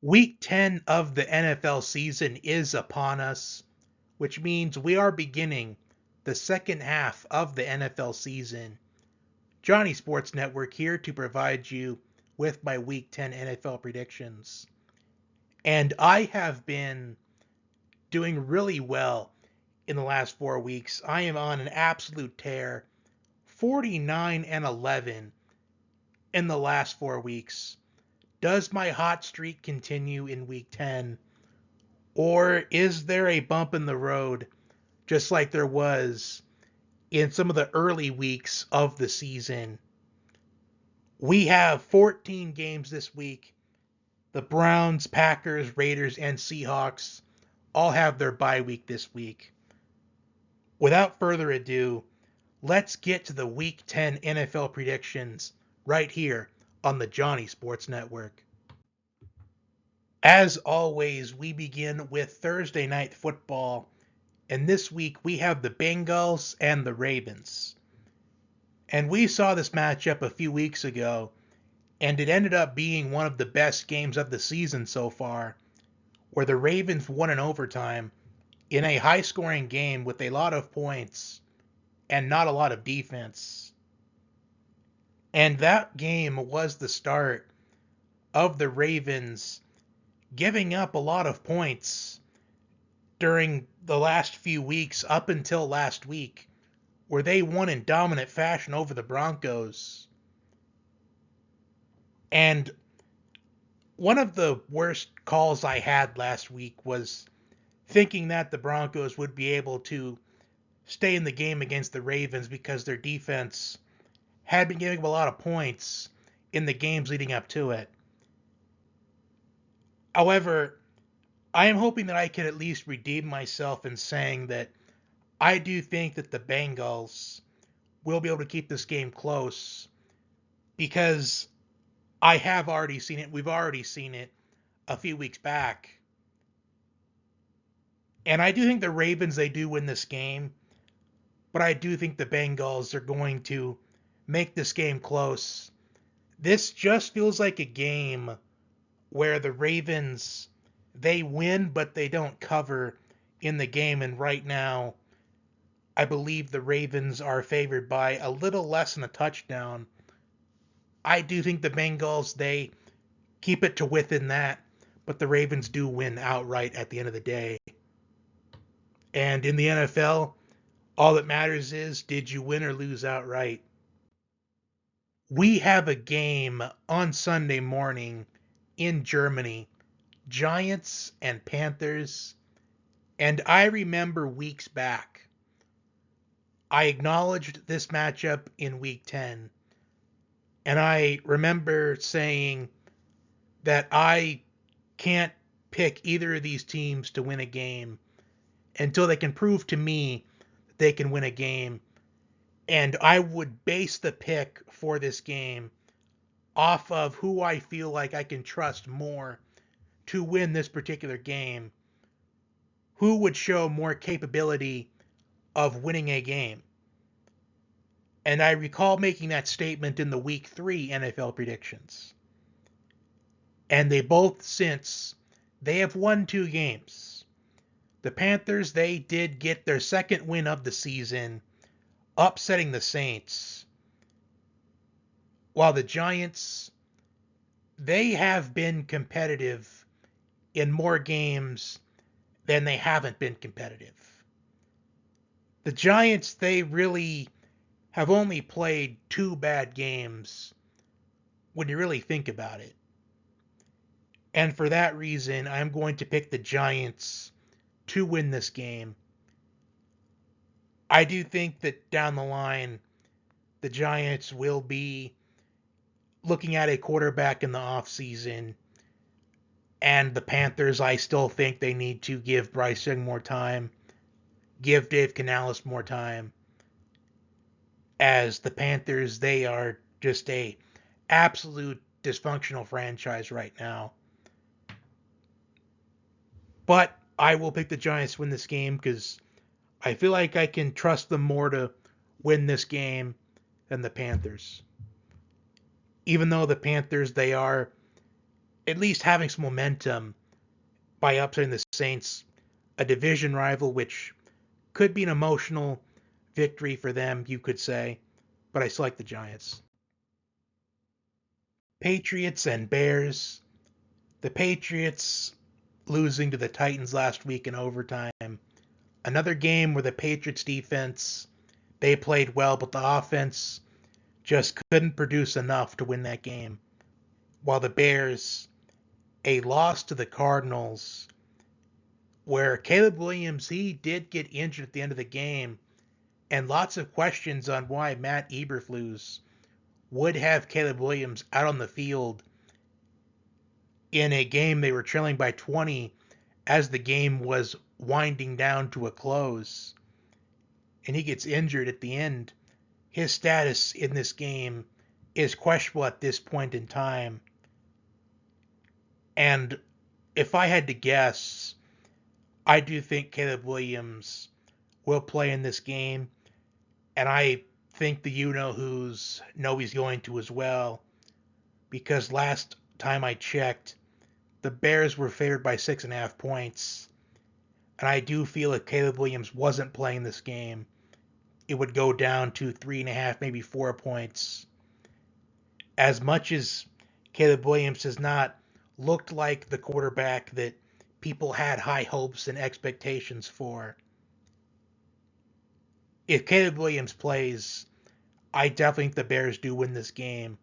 Week 10 of the NFL season is upon us, which means we are beginning the second half of the NFL season. Johnny Sports Network here to provide you with my Week 10 NFL predictions. And I have been doing really well in the last 4 weeks. I am on an absolute tear, 49-11 in the last 4 weeks. Does my hot streak continue in week 10? Or is there a bump in the road, just like there was in some of the early weeks of the season? We have 14 games this week. The Browns, Packers, Raiders, and Seahawks all have their bye week this week. Without further ado, let's get to the Week 10 NFL predictions right here on the Johnny Sports Network. As always, we begin with Thursday Night Football, and this week we have the Bengals and the Ravens. And we saw this matchup a few weeks ago, and it ended up being one of the best games of the season so far, where the Ravens won in overtime in a high-scoring game with a lot of points and not a lot of defense. And that game was the start of the Ravens giving up a lot of points during the last few weeks up until last week, where they won in dominant fashion over the Broncos. And one of the worst calls I had last week was thinking that the Broncos would be able to stay in the game against the Ravens because their defense had been giving up a lot of points in the games leading up to it. However, I am hoping that I can at least redeem myself in saying that I do think that the Bengals will be able to keep this game close, because I have already seen it. We've already seen it a few weeks back. And I do think the Ravens, they do win this game, but I do think the Bengals are going to make this game close. This just feels like a game where the Ravens, they win, but they don't cover in the game. And right now, I believe the Ravens are favored by a little less than a touchdown. I do think the Bengals, they keep it to within that, but the Ravens do win outright at the end of the day. And in the NFL, all that matters is, did you win or lose outright? We have a game on Sunday morning in Germany, Giants and Panthers. And I remember weeks back, I acknowledged this matchup in week 10. And I remember saying that I can't pick either of these teams to win a game until they can prove to me that they can win a game. And I would base the pick for this game off of who I feel like I can trust more to win this particular game, who would show more capability of winning a game. And I recall making that statement in the Week 3 NFL predictions. And they both since, they have won 2 games. The Panthers, they did get their second win of the season, upsetting the Saints. While the Giants, they have been competitive in more games than they haven't been competitive. The Giants, they really have only played 2 bad games when you really think about it. And for that reason, I'm going to pick the Giants to win this game. I do think that down the line, the Giants will be looking at a quarterback in the offseason. And the Panthers, I still think they need to give Bryce Young more time, give Dave Canales more time. As the Panthers, they are just a absolute dysfunctional franchise right now. But I will pick the Giants to win this game because I feel like I can trust them more to win this game than the Panthers. Even though the Panthers, they are at least having some momentum by upsetting the Saints, a division rival, which could be an emotional victory for them, you could say, but I still like the Giants. Patriots and Bears. The Patriots losing to the Titans last week in overtime. Another game where the Patriots defense, they played well, but the offense just couldn't produce enough to win that game. While the Bears, a loss to the Cardinals, where Caleb Williams, he did get injured at the end of the game, and lots of questions on why Matt Eberflus would have Caleb Williams out on the field in a game they were trailing by 20 as the game was winding down to a close. And he gets injured at the end. His status in this game is questionable at this point in time. And if I had to guess, I do think Caleb Williams will play in this game. And I think the you-know-whos know he's going to as well. Because last time I checked, the Bears were favored by 6.5 points. And I do feel if Caleb Williams wasn't playing this game, it would go down to 3.5, maybe 4 points. As much as Caleb Williams has not looked like the quarterback that people had high hopes and expectations for, if Caleb Williams plays, I definitely think the Bears do win this game.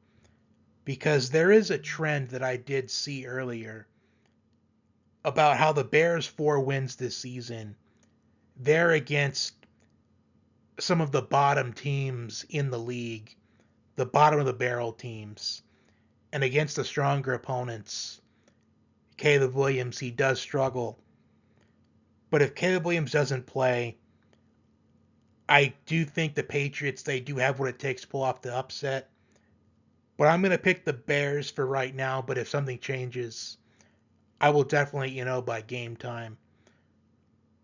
Because there is a trend that I did see earlier about how the Bears' 4 wins this season, they're against some of the bottom teams in the league, the bottom of the barrel teams, and against the stronger opponents. Caleb Williams, he does struggle. But if Caleb Williams doesn't play, I do think the Patriots, they do have what it takes to pull off the upset. But I'm going to pick the Bears for right now, but if something changes, I will definitely let you know by game time.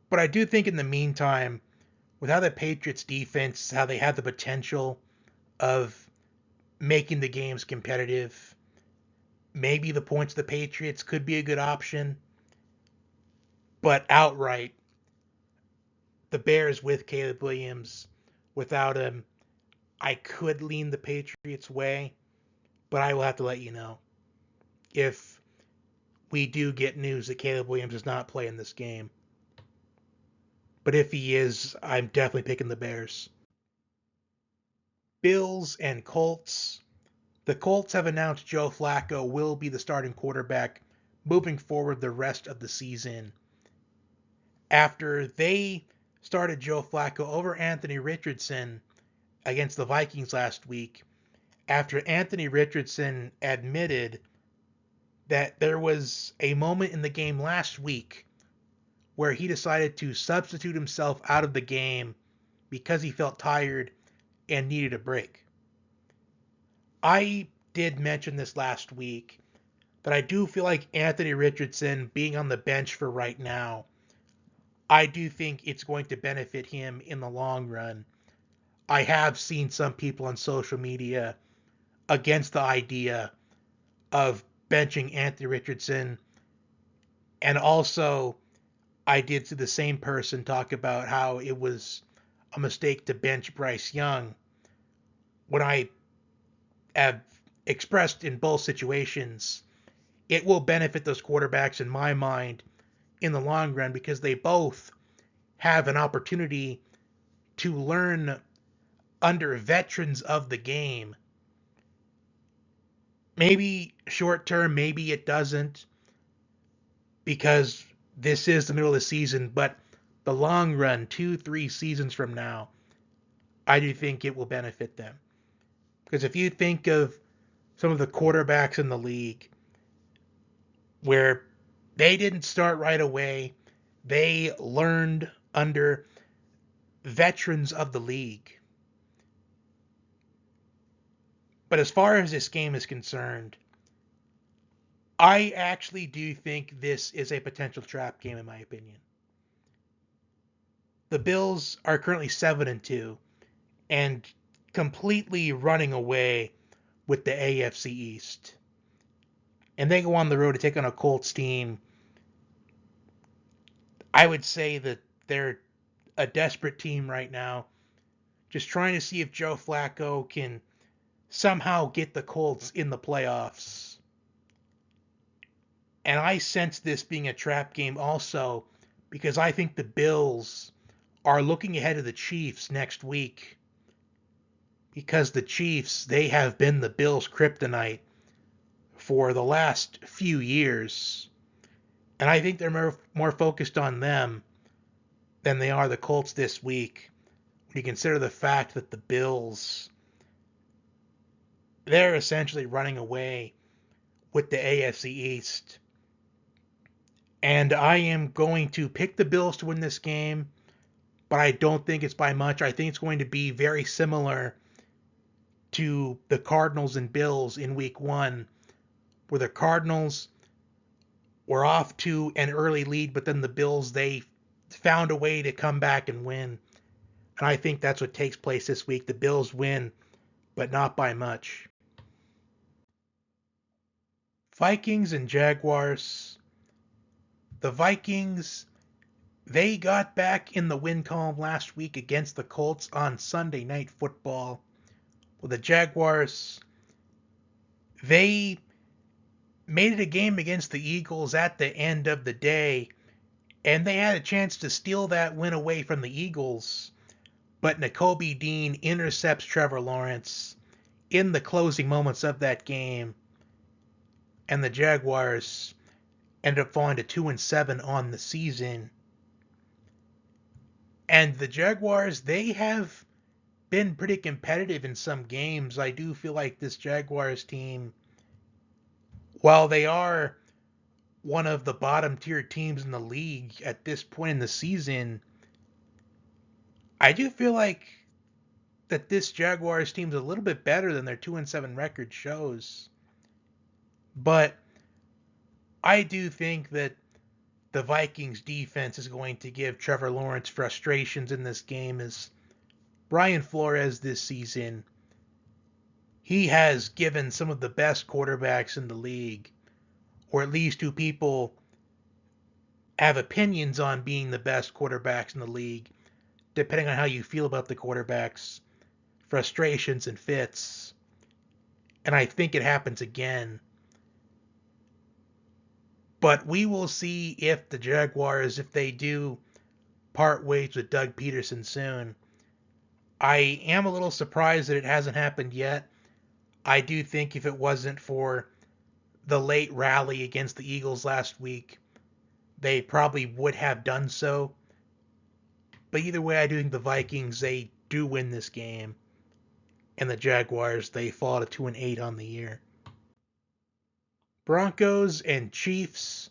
But I do think in the meantime, with how the Patriots defense, how they have the potential of making the games competitive, maybe the points of the Patriots could be a good option. But outright, the Bears with Caleb Williams, without him, I could lean the Patriots' way, but I will have to let you know if we do get news that Caleb Williams is not playing this game. But if he is, I'm definitely picking the Bears. Bills and Colts. The Colts have announced Joe Flacco will be the starting quarterback moving forward the rest of the season. After they started Joe Flacco over Anthony Richardson against the Vikings last week, after Anthony Richardson admitted that there was a moment in the game last week where he decided to substitute himself out of the game because he felt tired and needed a break. I did mention this last week that I do feel like Anthony Richardson being on the bench for right now, I do think it's going to benefit him in the long run. I have seen some people on social media against the idea of benching Anthony Richardson, and also I did see the same person talk about how it was a mistake to bench Bryce Young, when I have expressed in both situations it will benefit those quarterbacks in my mind in the long run because they both have an opportunity to learn under veterans of the game. Maybe short term, maybe it doesn't because this is the middle of the season, but the long run, 2-3 seasons from now, I do think it will benefit them. Because if you think of some of the quarterbacks in the league where they didn't start right away, they learned under veterans of the league. But as far as this game is concerned, I actually do think this is a potential trap game in my opinion. The Bills are currently 7-2 and completely running away with the AFC East. and they go on the road to take on a Colts team. I would say that they're a desperate team right now, just trying to see if Joe Flacco can somehow get the Colts in the playoffs. And I sense this being a trap game also because I think the Bills are looking ahead of the Chiefs next week because the Chiefs, they have been the Bills' kryptonite for the last few years. And I think they're more focused on them than they are the Colts this week. When you consider the fact that the Bills, they're essentially running away with the AFC East. And I am going to pick the Bills to win this game, but I don't think it's by much. I think it's going to be very similar to the Cardinals and Bills in week 1, where the Cardinals were off to an early lead, but then the Bills, they found a way to come back and win. And I think that's what takes place this week. The Bills win, but not by much. Vikings and Jaguars. The Vikings, they got back in the win column last week against the Colts on Sunday Night Football. Well, the Jaguars, they made it a game against the Eagles at the end of the day, and they had a chance to steal that win away from the Eagles, but Nakobe Dean intercepts Trevor Lawrence in the closing moments of that game, and the Jaguars ended up falling to 2-7 on the season. And the Jaguars, they have been pretty competitive in some games. I do feel like this Jaguars team, while they are one of the bottom tier teams in the league at this point in the season, I do feel like that this Jaguars team is a little bit better than their 2-7 record shows. But I do think that the Vikings defense is going to give Trevor Lawrence frustrations in this game, as Brian Flores this season, he has given some of the best quarterbacks in the league, or at least who people have opinions on being the best quarterbacks in the league, depending on how you feel about the quarterbacks, frustrations and fits. And I think it happens again. But we will see if the Jaguars, if they do part ways with Doug Peterson soon. I am a little surprised that it hasn't happened yet. I do think if it wasn't for the late rally against the Eagles last week, they probably would have done so. But either way, I do think the Vikings, they do win this game. And the Jaguars, they fall to 2-8 on the year. Broncos and Chiefs.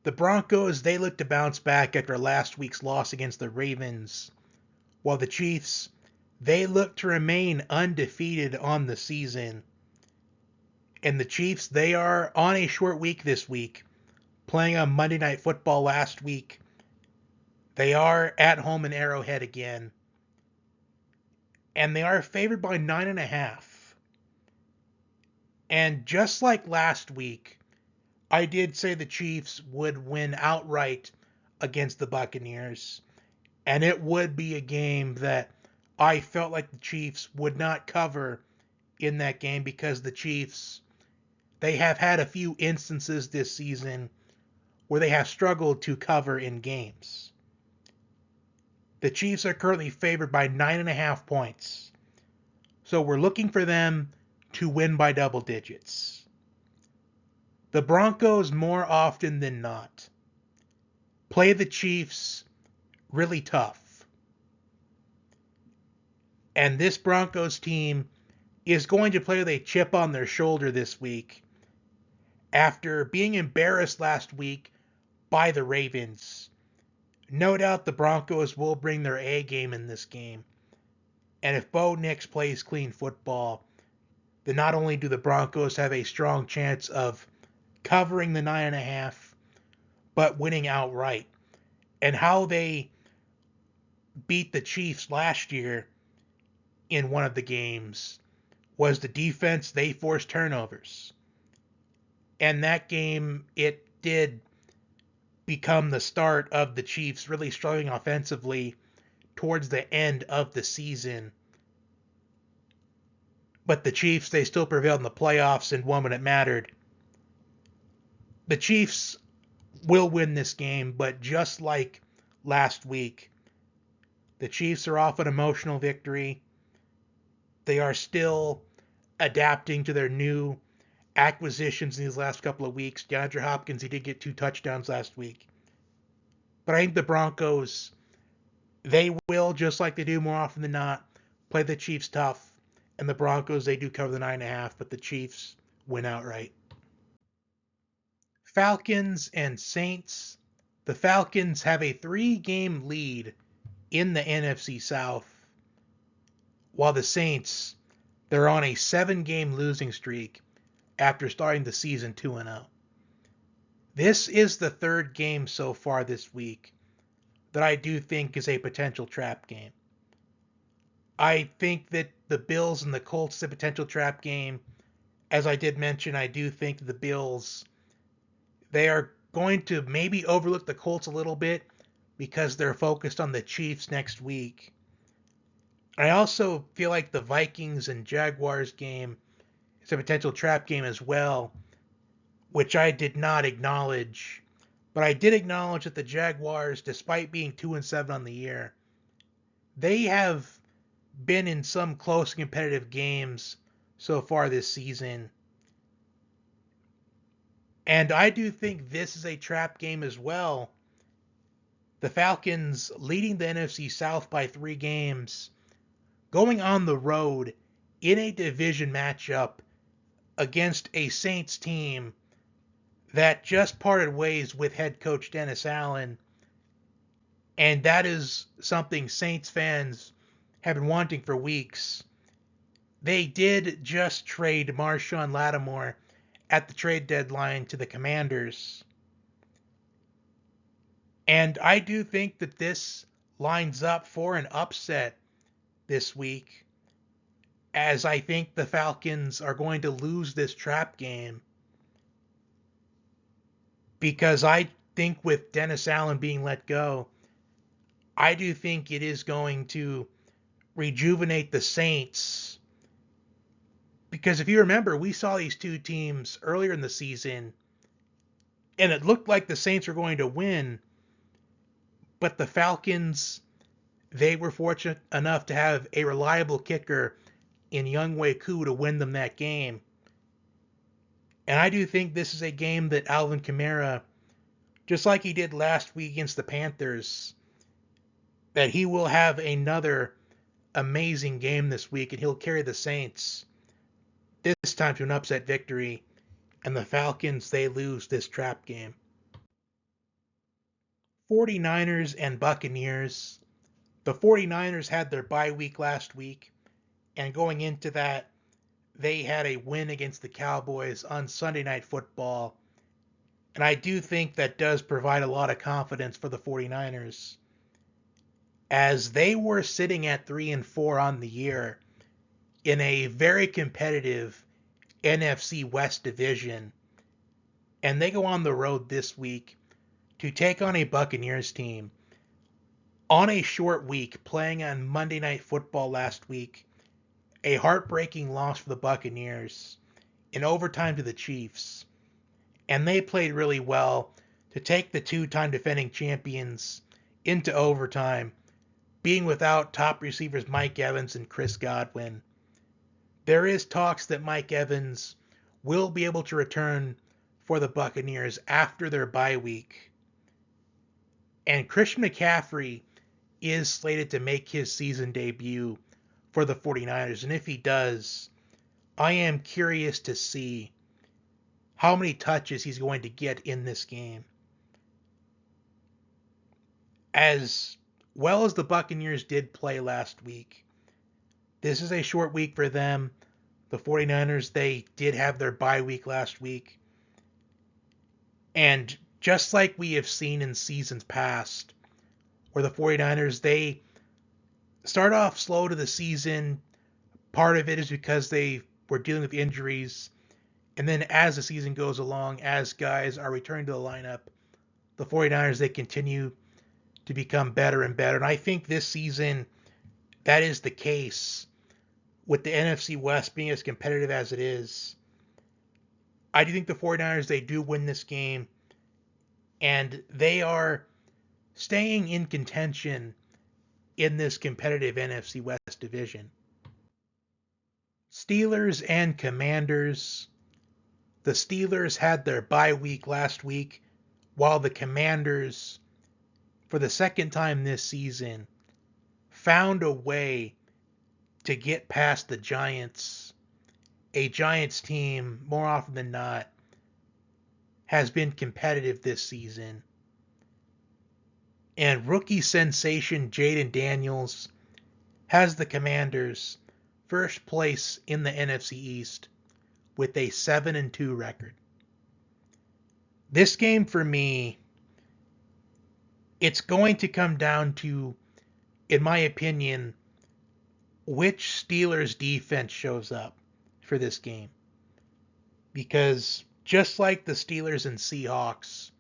The Broncos, they look to bounce back after last week's loss against the Ravens, while the Chiefs, they look to remain undefeated on the season. And the Chiefs, they are on a short week this week, playing on Monday Night Football last week. They are at home in Arrowhead again, and they are favored by 9.5. And just like last week, I did say the Chiefs would win outright against the Buccaneers, and it would be a game that I felt like the Chiefs would not cover in that game because the Chiefs, they have had a few instances this season where they have struggled to cover in games. The Chiefs are currently favored by 9.5 points, so we're looking for them to win by double digits. The Broncos, more often than not, play the Chiefs really tough. And this Broncos team is going to play with a chip on their shoulder this week after being embarrassed last week by the Ravens. No doubt the Broncos will bring their A game in this game. And if Bo Nix plays clean football, then not only do the Broncos have a strong chance of covering the 9.5, but winning outright. And how they beat the Chiefs last year in one of the games was the defense, they forced turnovers. And that game, it did become the start of the Chiefs really struggling offensively towards the end of the season. But the Chiefs, they still prevailed in the playoffs and won when it mattered. The Chiefs will win this game, but just like last week, the Chiefs are off an emotional victory. They are still adapting to their new acquisitions in these last couple of weeks. DeAndre Hopkins, he did get 2 touchdowns last week. But I think the Broncos, they will, just like they do more often than not, play the Chiefs tough. And the Broncos, they do cover the 9.5, but the Chiefs win outright. Falcons and Saints. The Falcons have a 3-game lead in the NFC South, while the Saints, they're on a 7-game losing streak after starting the season 2-0. This is the 3rd game so far this week that I do think is a potential trap game. I think that the Bills and the Colts is a potential trap game. As I did mention, I do think the Bills, they are going to maybe overlook the Colts a little bit because they're focused on the Chiefs next week. I also feel like the Vikings and Jaguars game is a potential trap game as well, which I did not acknowledge. But I did acknowledge that the Jaguars, despite being 2-7 on the year, they have been in some close competitive games so far this season. And I do think this is a trap game as well. The Falcons leading the NFC South by 3 games, going on the road in a division matchup against a Saints team that just parted ways with head coach Dennis Allen. And that is something Saints fans have been wanting for weeks. They did just trade Marshawn Lattimore at the trade deadline to the Commanders. And I do think that this lines up for an upset this week, as I think the Falcons are going to lose this trap game. Because I think with Dennis Allen being let go, I do think it is going to rejuvenate the Saints. Because if you remember, we saw these two teams earlier in the season, and it looked like the Saints were going to win, but the Falcons, they were fortunate enough to have a reliable kicker in Younghoe Koo to win them that game. And I do think this is a game that Alvin Kamara, just like he did last week against the Panthers, that he will have another amazing game this week, and he'll carry the Saints this time to an upset victory, and the Falcons, they lose this trap game. 49ers and Buccaneers. The 49ers had their bye week last week, and going into that, they had a win against the Cowboys on Sunday Night Football. And I do think that does provide a lot of confidence for the 49ers, as they were sitting at 3-4 on the year in a very competitive NFC West division. And they go on the road this week to take on a Buccaneers team on a short week, playing on Monday Night Football last week. A heartbreaking loss for the Buccaneers in overtime to the Chiefs. And they played really well to take the 2-time defending champions into overtime, being without top receivers Mike Evans and Chris Godwin. There is talks that Mike Evans will be able to return for the Buccaneers after their bye week. And Christian McCaffrey is slated to make his season debut for the 49ers. And if he does, I am curious to see how many touches he's going to get in this game. As well as the Buccaneers did play last week, this is a short week for them. The 49ers, they did have their bye week last week. And just like we have seen in seasons past, where the 49ers, they start off slow to the season. Part of it is because they were dealing with injuries. And then as the season goes along, as guys are returning to the lineup, the 49ers, they continue to become better and better. And I think this season, that is the case with the NFC West being as competitive as it is. I do think the 49ers, they do win this game, and they are staying in contention in this competitive NFC West division. Steelers and Commanders. The Steelers had their bye week last week, while the Commanders, for the second time this season, found a way to get past the Giants. A Giants team, more often than not, has been competitive this season. And rookie sensation Jaden Daniels has the Commanders first place in the NFC East with a 7-2 record. This game for me, it's going to come down to, in my opinion, which Steelers defense shows up for this game. Because just like the Steelers and Seahawks,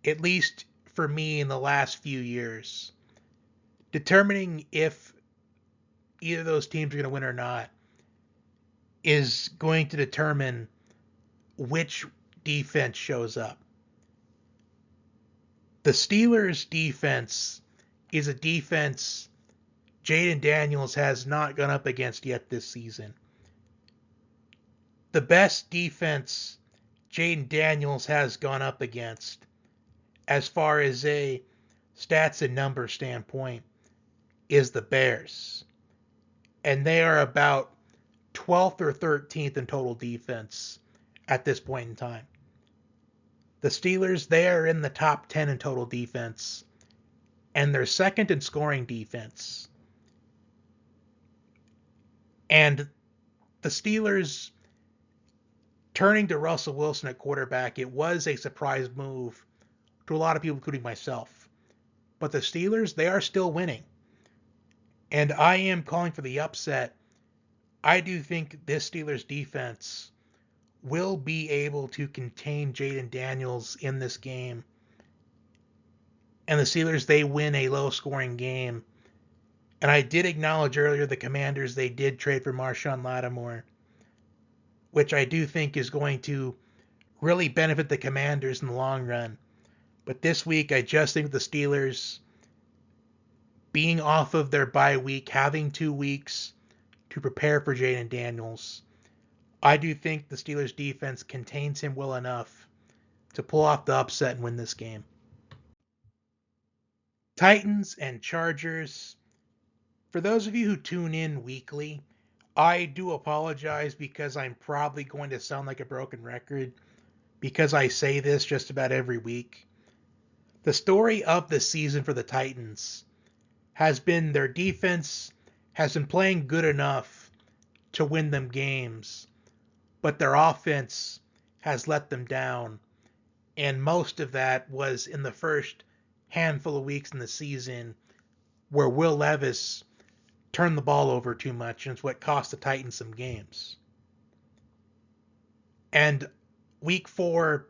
at least for me in the last few years, determining if either of those teams are going to win or not is going to determine which defense shows up. The Steelers' defense is a defense Jaden Daniels has not gone up against yet this season. The best defense Jaden Daniels has gone up against, as far as a stats and numbers standpoint, is the Bears. And they are about 12th or 13th in total defense at this point in time. The Steelers, they are in the top 10 in total defense, and they're second in scoring defense. And the Steelers turning to Russell Wilson at quarterback, it was a surprise move to a lot of people, including myself. But the Steelers, they are still winning. And I am calling for the upset. I do think this Steelers defense will be able to contain Jaden Daniels in this game. And the Steelers, they win a low-scoring game. And I did acknowledge earlier the Commanders, they did trade for Marshawn Lattimore, which I do think is going to really benefit the Commanders in the long run. But this week, I just think the Steelers, being off of their bye week, having 2 weeks to prepare for Jaden Daniels, I do think the Steelers defense contains him well enough to pull off the upset and win this game. Titans and Chargers. For those of you who tune in weekly, I do apologize because I'm probably going to sound like a broken record because I say this just about every week. The story of the season for the Titans has been their defense has been playing good enough to win them games, but their offense has let them down, and most of that was in the first handful of weeks in the season where Will Levis turned the ball over too much, and it's what cost the Titans some games. And week 4,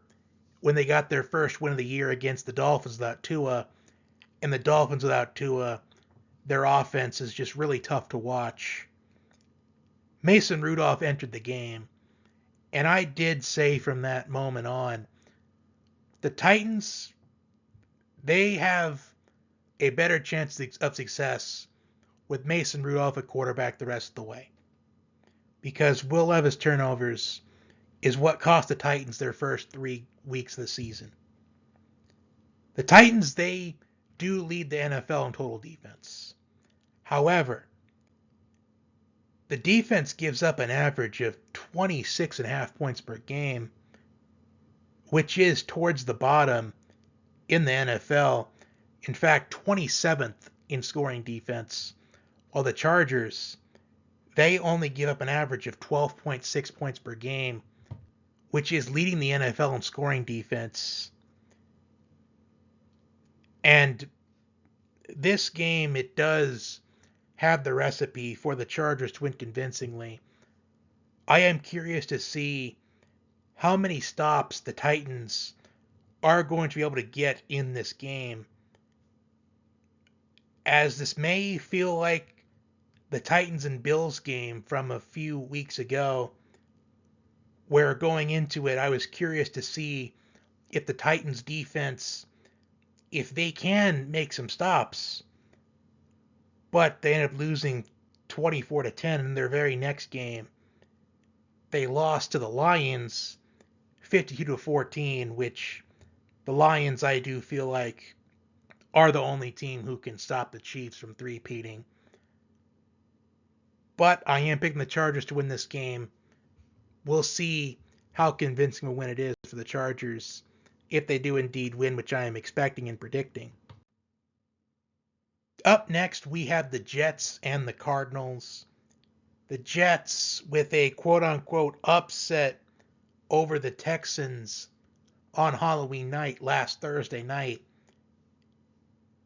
when they got their first win of the year against the Dolphins without Tua, and the Dolphins without Tua, their offense is just really tough to watch. Mason Rudolph entered the game, and I did say from that moment on, the Titans, they have a better chance of success with Mason Rudolph at quarterback the rest of the way. Because Will Levis turnovers is what cost the Titans their first 3 weeks of the season. The Titans, they do lead the NFL in total defense. However, the defense gives up an average of 26.5 points per game, which is towards the bottom in the NFL. In fact, 27th in scoring defense, while the Chargers, they only give up an average of 12.6 points per game, which is leading the NFL in scoring defense. And this game, it does have the recipe for the Chargers to win convincingly. I am curious to see how many stops the Titans are going to be able to get in this game, as this may feel like the Titans and Bills game from a few weeks ago, where going into it, I was curious to see if the Titans defense, if they can make some stops, but they end up losing 24-10 in their very next game. They lost to the Lions 52-14, which the Lions, I do feel like, are the only team who can stop the Chiefs from three-peating. But I am picking the Chargers to win this game. We'll see how convincing a win it is for the Chargers if they do indeed win, which I am expecting and predicting. Up next, we have the Jets and the Cardinals. The Jets with a quote-unquote upset over the Texans on Halloween night, last Thursday night.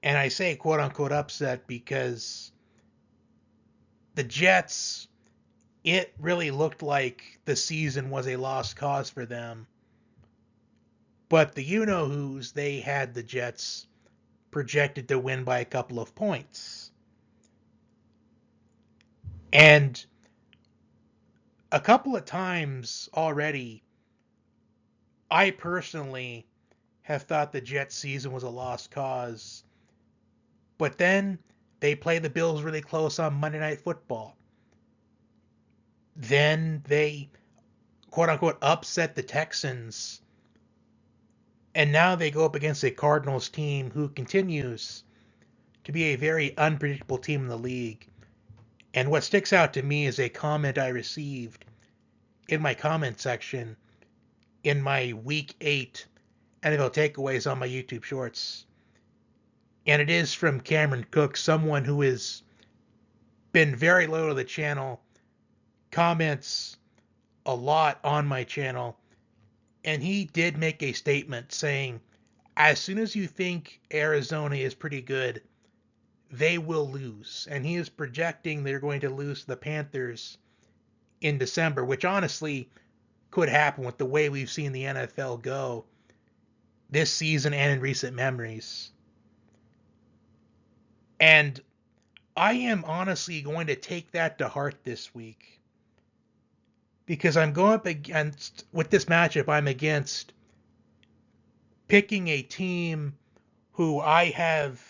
And I say quote-unquote upset because the Jets, it really looked like the season was a lost cause for them. But the you-know-whos, they had the Jets projected to win by a couple of points. And a couple of times already, I personally have thought the Jets season was a lost cause. But then they play the Bills really close on Monday Night Football. Then they, quote-unquote, upset the Texans. And now they go up against a Cardinals team who continues to be a very unpredictable team in the league. And what sticks out to me is a comment I received in my comment section in my Week 8 NFL takeaways on my YouTube Shorts. And it is from Cameron Cook, someone who has been very loyal to the channel, comments a lot on my channel, and he did make a statement saying, as soon as you think Arizona is pretty good, they will lose. And he is projecting they're going to lose to the Panthers in December, which honestly could happen with the way we've seen the NFL go this season and in recent memories. And I am honestly going to take that to heart this week, because I'm going up against, with this matchup, I'm against picking a team who I have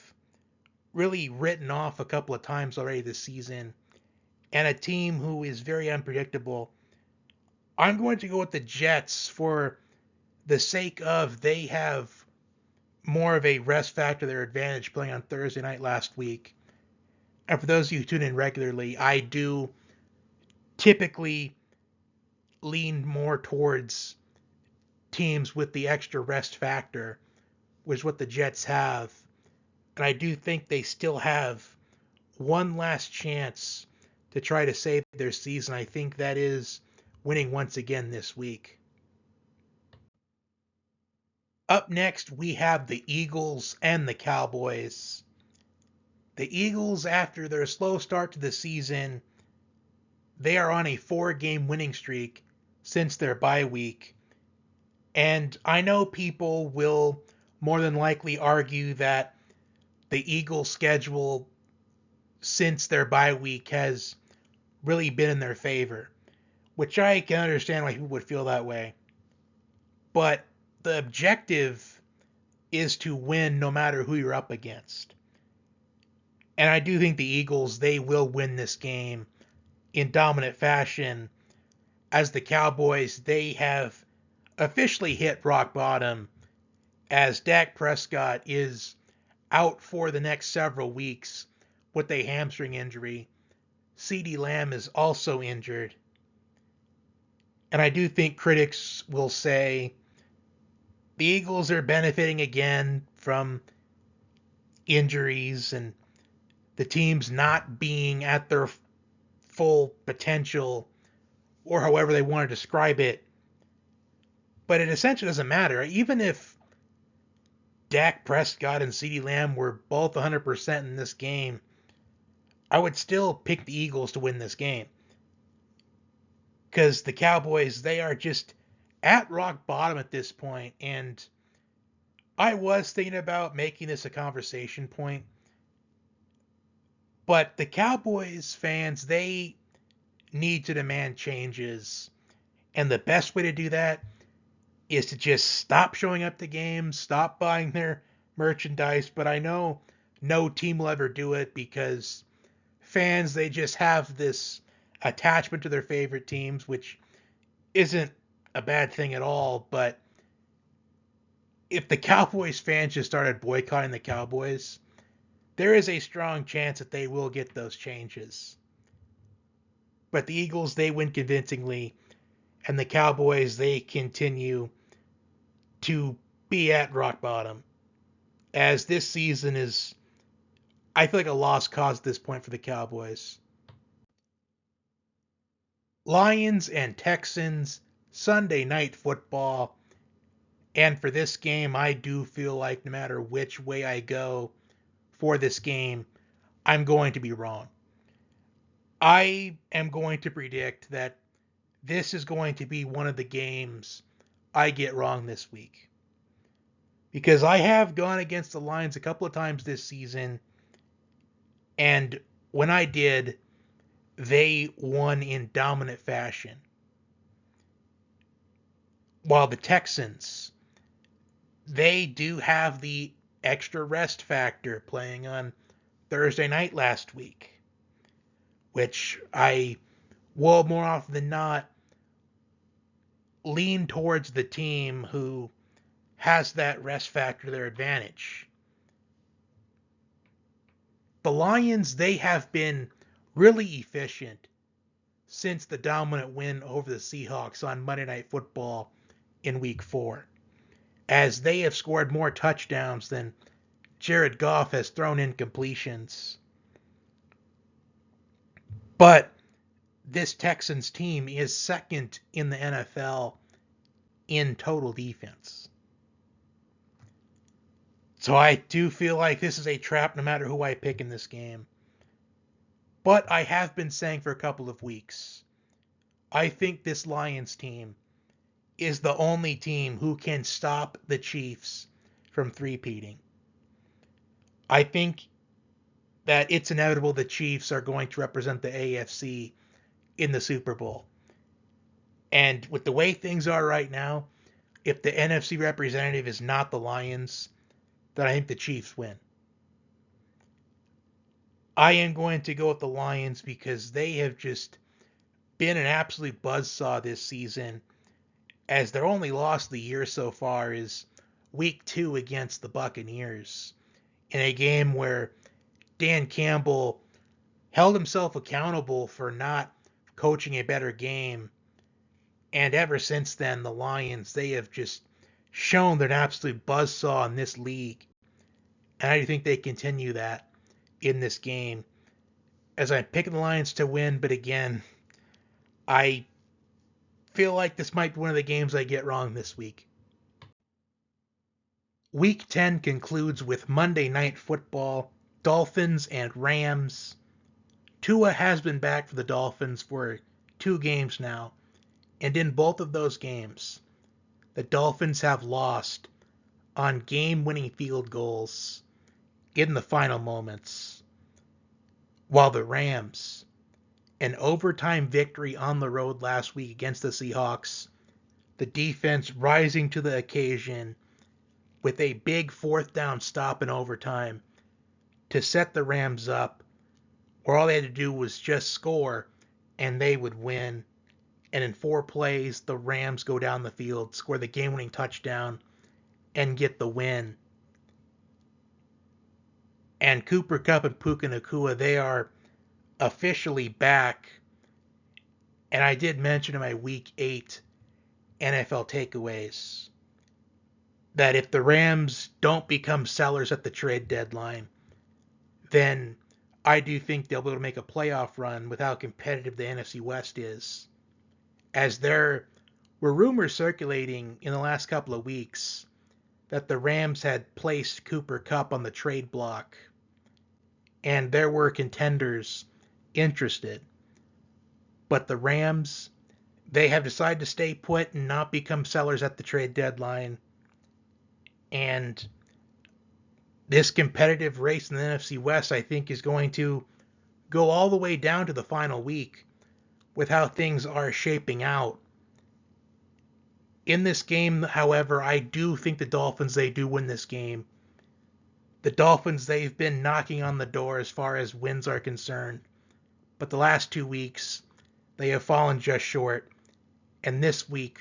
really written off a couple of times already this season, and a team who is very unpredictable. I'm going to go with the Jets for the sake of they have more of a rest factor, their advantage, playing on Thursday night last week. And for those of you who tune in regularly, I do typically lean more towards teams with the extra rest factor, which is what the Jets have. And I do think they still have one last chance to try to save their season. I think that is winning once again this week. Up next, we have the Eagles and the Cowboys. The Eagles, after their slow start to the season, they are on a 4-game winning streak since their bye week. And I know people will more than likely argue that the Eagles' schedule since their bye week has really been in their favor, which I can understand why people would feel that way. But the objective is to win no matter who you're up against. And I do think the Eagles, they will win this game in dominant fashion, as the Cowboys, they have officially hit rock bottom, as Dak Prescott is out for the next several weeks with a hamstring injury. CeeDee Lamb is also injured. And I do think critics will say the Eagles are benefiting again from injuries and the teams not being at their full potential, or however they want to describe it. But it essentially doesn't matter. Even if Dak Prescott and CeeDee Lamb were both 100% in this game, I would still pick the Eagles to win this game. Because the Cowboys, they are just at rock bottom at this point, and I was thinking about making this a conversation point, but the Cowboys fans, they need to demand changes, and the best way to do that is to just stop showing up to games, stop buying their merchandise, but I know no team will ever do it because fans, they just have this attachment to their favorite teams, which isn't a bad thing at all, but if the Cowboys fans just started boycotting the Cowboys, there is a strong chance that they will get those changes. But the Eagles, they win convincingly, and the Cowboys, they continue to be at rock bottom. As this season is, I feel like a lost cause at this point for the Cowboys. Lions and Texans, Sunday night football. And for this game, I do feel like no matter which way I go for this game, I'm going to be wrong. I am going to predict that this is going to be one of the games I get wrong this week. Because I have gone against the Lions a couple of times this season, and when I did, they won in dominant fashion. While the Texans, they do have the extra rest factor playing on Thursday night last week, which I will more often than not lean towards the team who has that rest factor to their advantage. The Lions, they have been really efficient since the dominant win over the Seahawks on Monday Night Football in Week 4, as they have scored more touchdowns than Jared Goff has thrown in completions. But this Texans team is second in the NFL in total defense. So I do feel like this is a trap no matter who I pick in this game. But I have been saying for a couple of weeks, I think this Lions team is the only team who can stop the Chiefs from three-peating. I think that it's inevitable the Chiefs are going to represent the AFC in the Super Bowl. And with the way things are right now, if the NFC representative is not the Lions, then I think the Chiefs win. I am going to go with the Lions because they have just been an absolute buzzsaw this season, as their only loss of the year so far is Week 2 against the Buccaneers, in a game where Dan Campbell held himself accountable for not coaching a better game. And ever since then, the Lions, they have just shown they're an absolute buzzsaw in this league. And I think they continue that in this game. As I'm picking the Lions to win, but again, I feel like this might be one of the games I get wrong this week. Week 10 concludes with Monday Night Football, Dolphins and Rams. Tua has been back for the Dolphins for 2 games now, and in both of those games, the Dolphins have lost on game-winning field goals in the final moments, while the Rams, an overtime victory on the road last week against the Seahawks, the defense rising to the occasion with a big 4th down stop in overtime to set the Rams up, where all they had to do was just score and they would win. And in 4 plays, the Rams go down the field, score the game-winning touchdown, and get the win. And Cooper Kupp and Puka Nacua, they are officially back. And I did mention in my Week 8 NFL takeaways that if the Rams don't become sellers at the trade deadline, then I do think they'll be able to make a playoff run with how competitive the NFC West is. As there were rumors circulating in the last couple of weeks that the Rams had placed Cooper Kupp on the trade block, and there were contenders interested. But the Rams, They have decided to stay put and not become sellers at the trade deadline. And this competitive race in the NFC West, I think, is going to go all the way down to the final week with how things are shaping out. In this game, however, I do think the Dolphins, they do win this game. The Dolphins, they've been knocking on the door as far as wins are concerned. But the last 2 weeks, they have fallen just short. And this week,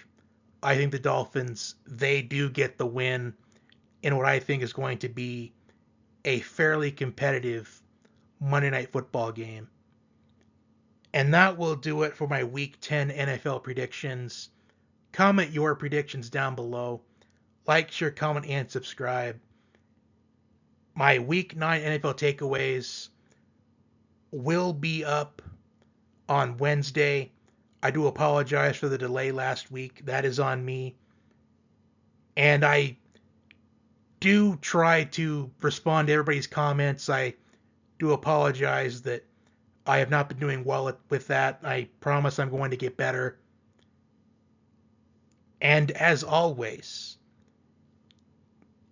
I think the Dolphins, they do get the win in what I think is going to be a fairly competitive Monday Night Football game. And that will do it for my Week 10 NFL predictions. Comment your predictions down below. Like, share, comment, and subscribe. My Week 9 NFL takeaways will be up on Wednesday. I do apologize for the delay last week. That is on me. And I do try to respond to everybody's comments. I do apologize that I have not been doing well with that. I promise I'm going to get better. And as always,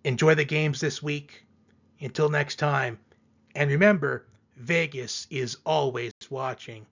enjoy the games this week. Until next time. And remember, Vegas is always watching.